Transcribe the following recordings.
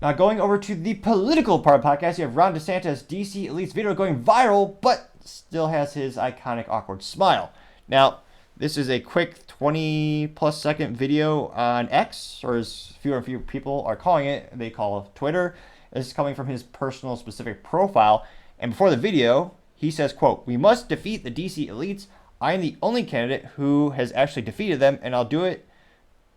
Now going over to the political part of the podcast, you have Ron DeSantis DC Elites video going viral, but still has his iconic awkward smile. Now, this is a quick 20 plus second video on X, or as fewer and fewer people are calling it, they call Twitter. This is coming from his personal specific profile. And before the video, he says, quote, "We must defeat the DC Elites. I am the only candidate who has actually defeated them, and I'll do it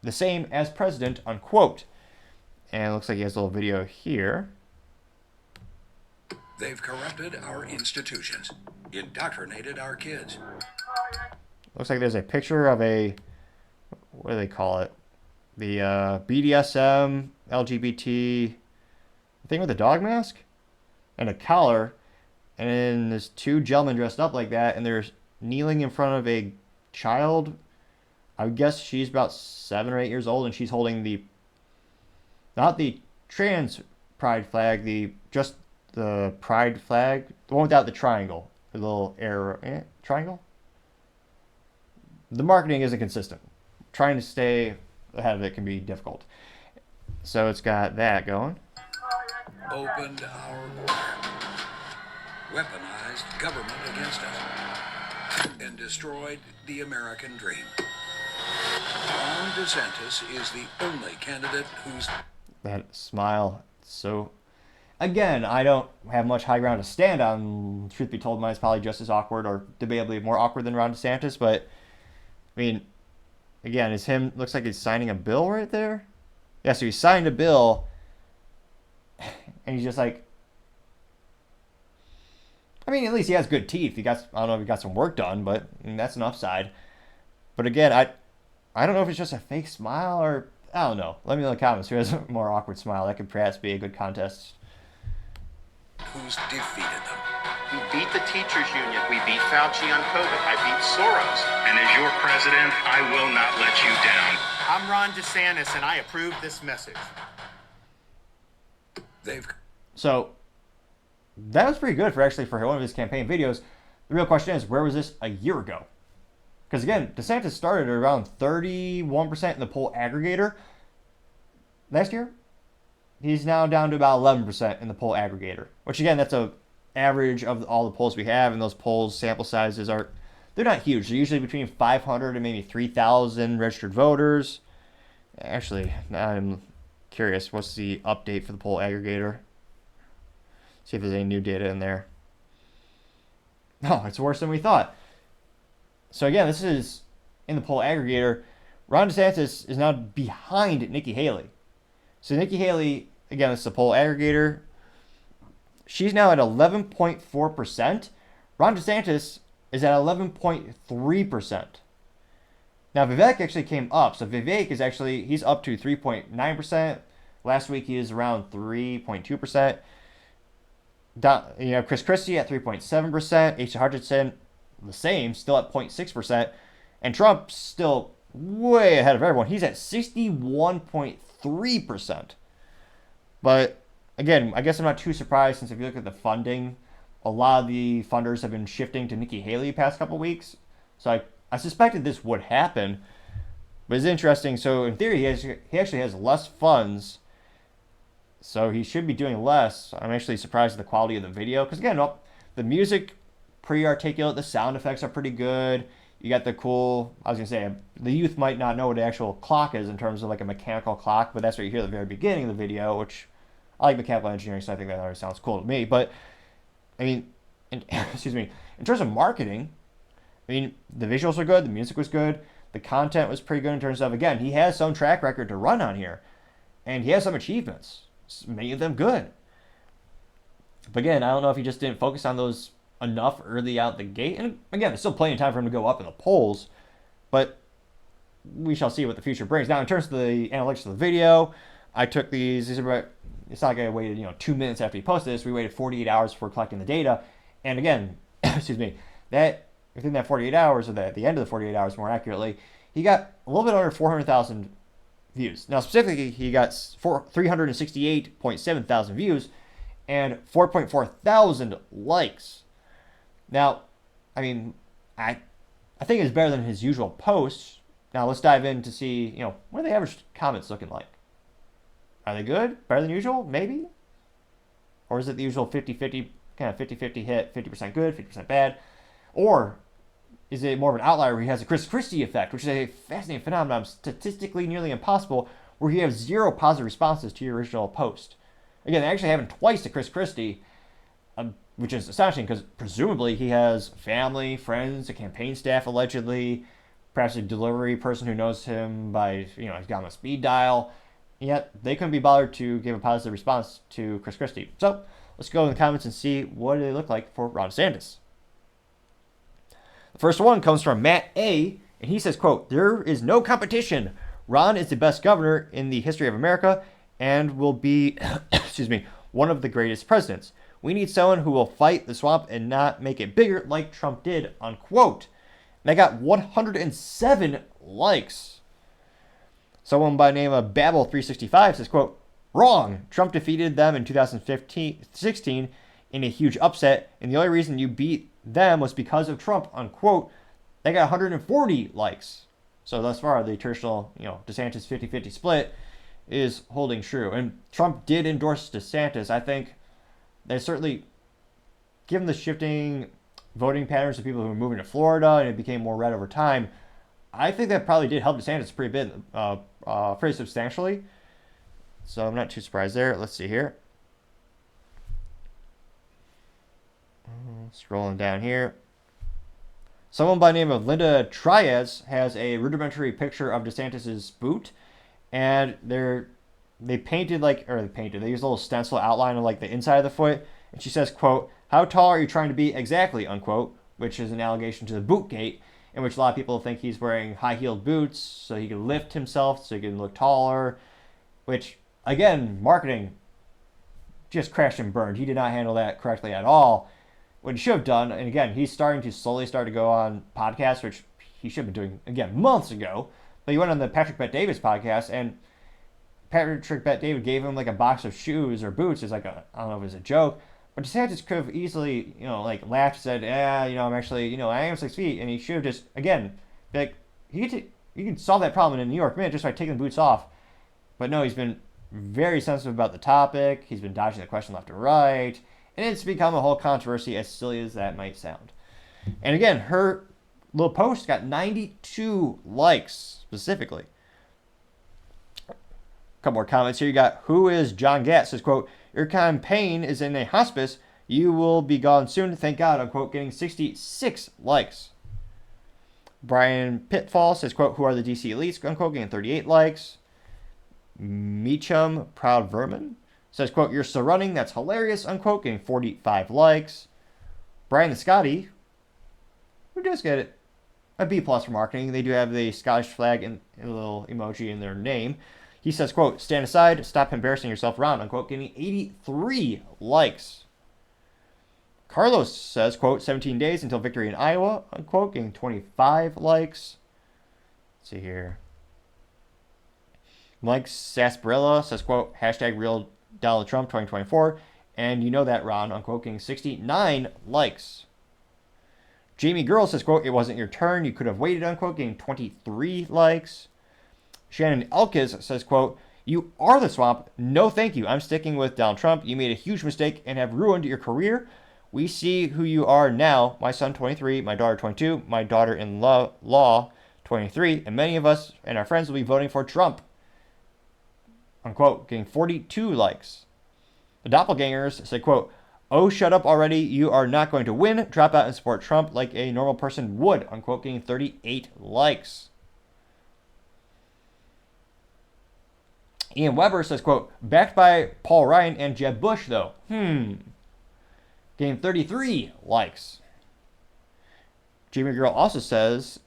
the same as president," unquote. And it looks like he has a little video here. They've corrupted our institutions, indoctrinated our kids. Looks like there's a picture of a, what do they call it? The BDSM, LGBT thing with a dog mask and a collar. And then there's two gentlemen dressed up like that, and they're kneeling in front of a child. I would guess she's about 7 or 8 years old, and she's holding the, not the trans pride flag, just the pride flag, the one without the triangle, the little arrow, triangle. The marketing isn't consistent. Trying to stay ahead of it can be difficult. So it's got that going. Opened our border, weaponized government against us, and destroyed the American dream. Ron DeSantis is the only candidate who's... That smile, so... Again, I don't have much high ground to stand on. Truth be told, mine is probably just as awkward or debatably more awkward than Ron DeSantis, but... I mean, again, is him, looks like he's signing a bill right there. Yeah, so he signed a bill, and he's just like, I mean, at least he has good teeth. I don't know if he got some work done, but I mean, that's an upside. But again, I don't know if it's just a fake smile or, I don't know. Let me know in the comments who has a more awkward smile. That could perhaps be a good contest. Who's defeated them. We beat the teachers union. We beat Fauci on COVID. I beat Soros. And as your president, I will not let you down. I'm Ron DeSantis, and I approve this message. So that was pretty good for one of his campaign videos. The real question is, where was this a year ago? Because again, DeSantis started at around 31% in the poll aggregator last year. He's now down to about 11% in the poll aggregator, which again, that's a average of all the polls we have, and those polls sample sizes they're not huge. They're usually between 500 and maybe 3,000 registered voters. Actually, now I'm curious, what's the update for the poll aggregator? See if there's any new data in there. Oh, it's worse than we thought. So again, this is in the poll aggregator. Ron DeSantis is now behind Nikki Haley. So Nikki Haley, again, this is the poll aggregator. She's now at 11.4%. Ron DeSantis is at 11.3%. Now Vivek actually came up. So Vivek is actually, he's up to 3.9%. Last week he was around 3.2%. You have Chris Christie at 3.7%. Asa Hutchinson, the same, still at 0.6%. And Trump still way ahead of everyone. He's at 61.3%. But again, I guess I'm not too surprised, since if you look at the funding, a lot of the funders have been shifting to Nikki Haley the past couple weeks. So I suspected this would happen. But it's interesting. So in theory, he actually has less funds. So he should be doing less. I'm actually surprised at the quality of the video. Because again, the music, pretty articulate. The sound effects are pretty good. You got the cool, I was going to say, the youth might not know what the actual clock is in terms of like a mechanical clock. But that's what you hear at the very beginning of the video, which I like mechanical engineering, so I think that already sounds cool to me. But, I mean, excuse me, in terms of marketing, I mean, the visuals are good, the music was good, the content was pretty good in terms of, again, he has some track record to run on here, and he has some achievements, many of them good. But again, I don't know if he just didn't focus on those enough early out the gate. And again, there's still plenty of time for him to go up in the polls, but we shall see what the future brings. Now, in terms of the analytics of the video, I took these are, it's not like I waited, 2 minutes after he posted this. We waited 48 hours before collecting the data. And again, excuse me, that within that 48 hours, or at the end of the 48 hours more accurately, he got a little bit under 400,000 views. Now, specifically, he got 368.7 thousand views and 4.4 thousand likes. Now, I mean, I think it's better than his usual posts. Now, let's dive in to see, what are the average comments looking like? Are they good? Better than usual? Maybe? Or is it the usual 50-50, kind of 50-50 hit, 50% good, 50% bad? Or is it more of an outlier where he has a Chris Christie effect, which is a fascinating phenomenon, statistically nearly impossible, where you have 0 positive responses to your original post? Again, they actually happened twice to Chris Christie, which is astonishing because presumably he has family, friends, a campaign staff allegedly, perhaps a delivery person who knows him by, he's got him on speed dial. Yet they couldn't be bothered to give a positive response to Chris Christie. So let's go in the comments and see what they look like for Ron DeSantis. The first one comes from Matt A, and he says, quote, "There is no competition. Ron is the best governor in the history of America and will be, one of the greatest presidents. We need someone who will fight the swamp and not make it bigger like Trump did," unquote. And I got 107 likes. Someone by the name of Babel365 says, quote, "Wrong. Trump defeated them in 2016 in a huge upset, and the only reason you beat them was because of Trump," unquote. They got 140 likes. So thus far, the traditional, DeSantis 50-50 split is holding true. And Trump did endorse DeSantis. I think they certainly, given the shifting voting patterns of people who were moving to Florida and it became more red over time, I think that probably did help DeSantis pretty substantially. So I'm not too surprised there. Let's see here. Scrolling down here. Someone by the name of Linda Trias has a rudimentary picture of DeSantis's boot, and they painted they used a little stencil outline of the inside of the foot, and she says, quote, "How tall are you trying to be exactly," unquote, which is an allegation to the boot gate, in which a lot of people think he's wearing high-heeled boots so he can lift himself, so he can look taller, which, again, marketing just crashed and burned. He did not handle that correctly at all. What he should have done, and again, he's starting to slowly start to go on podcasts, which he should have been doing, again, months ago, but he went on the Patrick Bet-David's podcast, and Patrick Bet-David gave him a box of shoes or boots as I don't know if it was a joke, but DeSantis could have easily, laughed and said, I'm actually, I am 6 feet, and he should have just, again, be like, you can solve that problem in a New York minute just by taking the boots off. But no, he's been very sensitive about the topic. He's been dodging the question left and right, and it's become a whole controversy, as silly as that might sound. And again, her little post got 92 likes specifically. A couple more comments here. You got Who is John Gatt says, quote, "Your campaign is in a hospice. You will be gone soon. Thank God," unquote, getting 66 likes. Brian Pitfall says, quote, "Who are the DC Elites," unquote, getting 38 likes. Meacham Proud Vermin says, quote, "You're still running. That's hilarious," unquote, getting 45 likes. Brian the Scotty, who does get a B+ for marketing. They do have the Scottish flag and a little emoji in their name. He says, quote, "Stand aside. Stop embarrassing yourself around," unquote, getting 83 likes. Carlos says, quote, "17 days until victory in Iowa," unquote, getting 25 likes. Let's see here. Mike Sarsaparilla says, quote, "Hashtag real Donald Trump 2024. And you know that, Ron," unquote, getting 69 likes. Jamie Girl says, quote, "It wasn't your turn. You could have waited," unquote, getting 23 likes. Shannon Elkis says, quote, "You are the swamp. No, thank you. I'm sticking with Donald Trump. You made a huge mistake and have ruined your career. We see who you are now. My son, 23, my daughter, 22, my daughter-in-law, 23, and many of us and our friends will be voting for Trump," unquote, getting 42 likes. The Doppelgangers said, quote, "Oh, shut up already. You are not going to win. Drop out and support Trump like a normal person would," unquote, getting 38 likes. Ian Weber says, quote, "Backed by Paul Ryan and Jeb Bush, though. Getting 33 likes. Jamie Girl also says,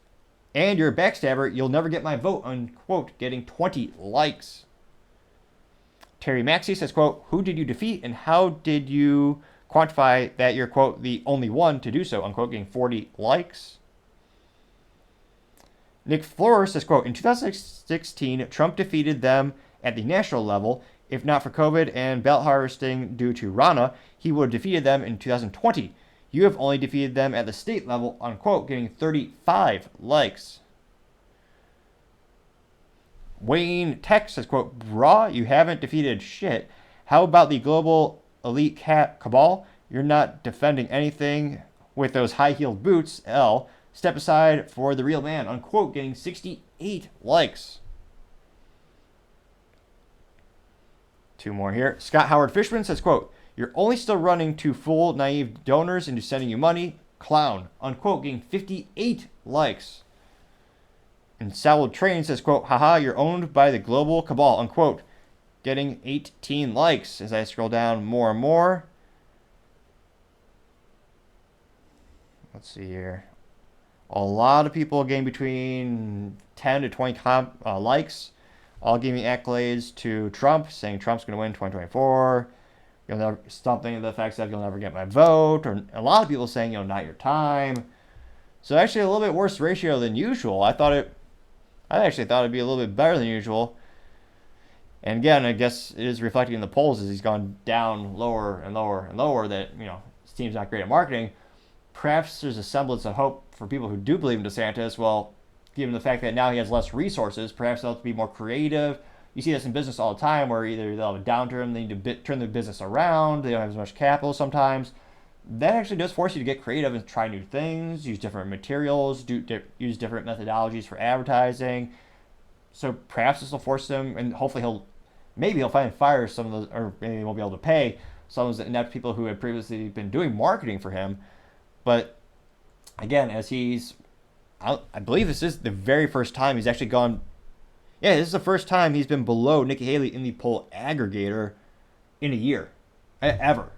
"And you're a backstabber. You'll never get my vote," unquote, getting 20 likes. Terry Maxey says, quote, "Who did you defeat and how did you quantify that you're," quote, "the only one to do so," unquote, getting 40 likes. Nick Florer says, quote, "In 2016, Trump defeated them at the national level. If not for COVID and ballot harvesting due to Rana, he would have defeated them in 2020. You have only defeated them at the state level," unquote, getting 35 likes. Wayne Tech says, quote, "Brah, you haven't defeated shit. How about the global elite cabal? You're not defending anything with those high-heeled boots. L. Step aside for the real man," unquote, getting 68 likes. Two more here. Scott Howard Fishman says, quote, "You're only still running to fool naive donors into sending you money. Clown," unquote, getting 58 likes. And Salwood Train says, quote, "Haha, you're owned by the global cabal," unquote, getting 18 likes. As I scroll down more and more. Let's see here. A lot of people getting between 10 to 20 likes. All giving accolades to Trump, saying Trump's going to win 2024. You'll never, something to the effect that you'll never get my vote. Or a lot of people saying, not your time. So actually a little bit worse ratio than usual. I actually thought it'd be a little bit better than usual. And again, I guess it is reflecting in the polls as he's gone down lower and lower and lower that, his team's not great at marketing. Perhaps there's a semblance of hope for people who do believe in DeSantis. Well, given the fact that now he has less resources, perhaps they'll have to be more creative. You see this in business all the time where either they'll have a downturn, they need to turn their business around, they don't have as much capital sometimes. That actually does force you to get creative and try new things, use different materials, use different methodologies for advertising. So perhaps this will force them, and hopefully maybe he'll finally fire some of those, or maybe he won't be able to pay some of those inept people who had previously been doing marketing for him. But again, as I believe this is the very first time he's actually gone. Yeah, this is the first time he's been below Nikki Haley in the poll aggregator in a year, ever.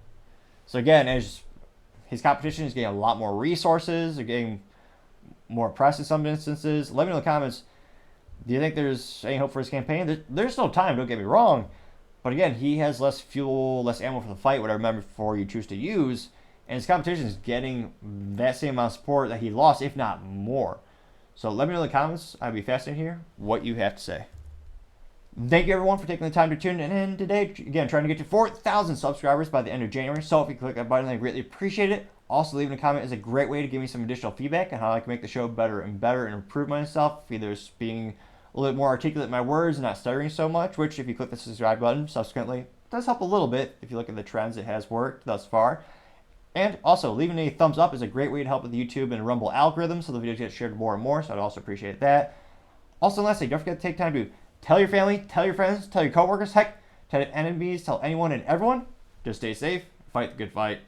So again, as his competition is getting a lot more resources, they're getting more press in some instances. Let me know in the comments, do you think there's any hope for his campaign? There's no time, don't get me wrong. But again, he has less fuel, less ammo for the fight, whatever metaphor you choose to use. And his competition is getting that same amount of support that he lost, if not more. So let me know in the comments. I'd be fascinated to hear what you have to say. Thank you, everyone, for taking the time to tune in today. Again, trying to get to 4,000 subscribers by the end of January. So if you click that button, I greatly appreciate it. Also, leaving a comment is a great way to give me some additional feedback on how I can make the show better and better and improve myself. Either being a little bit more articulate in my words and not stuttering so much, which if you click the subscribe button subsequently, does help a little bit. If you look at the trends, it has worked thus far. And also, leaving a thumbs up is a great way to help with the YouTube and Rumble algorithm so the videos get shared more and more, so I'd also appreciate that. Also, lastly, don't forget to take time to tell your family, tell your friends, tell your coworkers, heck, tell your enemies, tell anyone and everyone. Just stay safe, fight the good fight.